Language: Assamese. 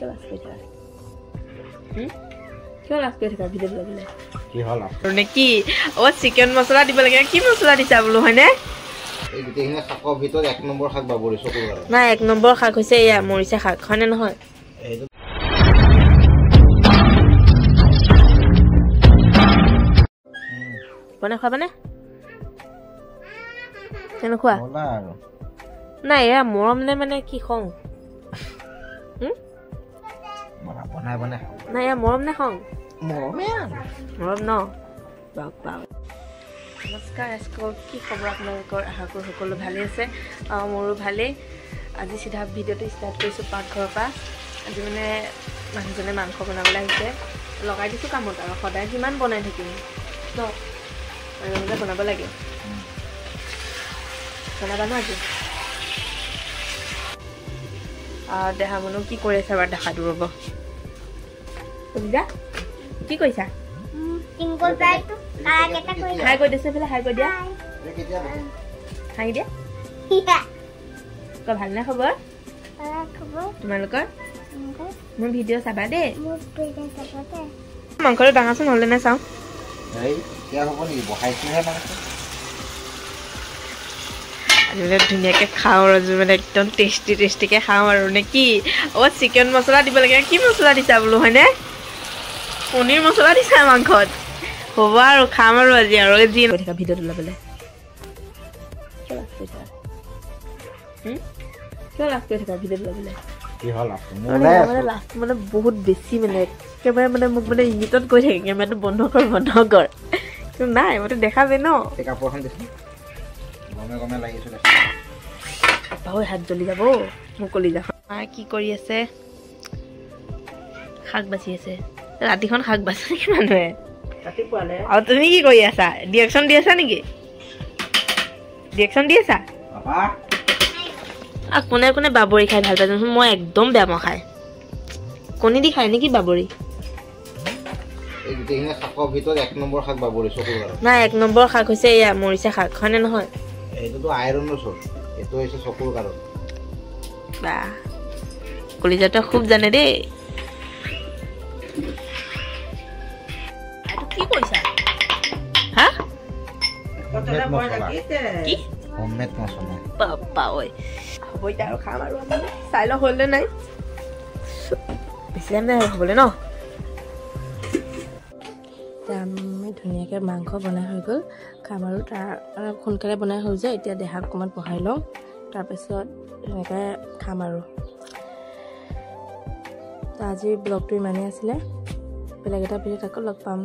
লাজ কৰি থাকা কিয় লাজ কৰি থাকা ভিডিঅ' বনাবলৈ কি হ'ল নে কি চিকেন মছলা দিব লাগে কি মছলা দিছা বোলো হয়নে এই গোটেইখিনি শাকৰ ভিতৰত 1 নম্বৰ শাক বাবৰি চকুৰ কাৰণে নাই 1 নম্বৰ শাক হৈছে এয়া মৰিচা শাক হয়নে নহয় এইটো বনাই খাবানে কেনেকুৱা বনা আৰু নাই এয়া মৰম নে মানে কি খং বনাই বনাই নাই এয়া মৰম নে খং মৰমে মৰম ন বাপ নমস্কাৰ স্কুল কি খবৰ আপোনালোকৰ আশা কৰোঁ সকলো ভালেই আছে মোৰো ভালেই আজি চিধা ভিডিঅ'টো ষ্টাৰ্ট কৰিছোঁ পাকঘৰৰ পৰা আজি মানে মানুহজনে মাংস বনাবলৈ আহিছে লগাই দিছোঁ কামত আৰু সদায় কিমান বনাই থাকিম ন মাজে মাজে বনাব লাগে বনাবা ন আজি দেহা মানুহ কি কৰি আছে এবাৰ দেখাটো ৰ'ব কি কৰিছা হাই কৈ দিছে এইফালে হাই কৈ দিয়া হাঁহি দিয়া ভালনে খবৰ তোমালোকৰ মোৰ ভিডিঅ' চাবা দেই মাংসটো ডাঙৰচোন হ'লে নে চাওঁ ধুনীয়াকৈ খাওঁ আৰু মানে একদম টেষ্টিকৈ খাওঁ আৰু নে কি চিকেন মছলা দিব লাগে কি মছলা দিছা বোলো হয়নে পনীৰ মছলা দিছা মাংসত হ'ব আৰু খাম আৰু আজি আৰু যি থকা ভিডিঅ'টো ল'বলৈ কিয় লাজ কৰি থাকা ভিডিঅ'টো ল'বলৈ লাজ মানে বহুত বেছি মানে একেবাৰে মানে মোক মানে ইংগিতত কৈ থাকে কেমেৰাটো বন্ধ কৰ কিন্তু নাই মইতো দেখা যায় ন হাত জ্বলি যাব মুকলি যা মায়ে কি কৰি আছে শাক বাচি আছে ৰাতিখন শাক বাচে নেকি মানুহে আৰু তুমি কি কৰি আছা ডিৰেকশ্যন দি আছা নেকি ডিৰেকশ্যন দি আছা কোনে কোনে বাবৰি খাই ভাল পাই মই একদম বেয়া পাওঁ খাই কণী দি খাই নেকি বাবৰি নাই 1 নম্বৰ শাক হৈছে এয়া মৰিচা শাক হয়নে নহয় কলিজাটো খুব জানে দেই কি কৈছা হা কি পাপা ঐ হ'ব এতিয়া আৰু খাম আৰু চাই লওঁ হ'লনে নাই বেছি নাই হ'বলৈ ন আমি ধুনীয়াকৈ মাংস বনাই হৈ গ'ল খাম আৰু তাৰ অলপ সোনকালে বনাই হৈ যায় এতিয়া দেহাক অকণমান বহাই লওঁ তাৰপিছত ধুনীয়াকৈ খাম আৰু আজি ব্লগটো ইমানেই আছিলে বেলেগ এটা ভিডিঅ'ত আকৌ লগ পাম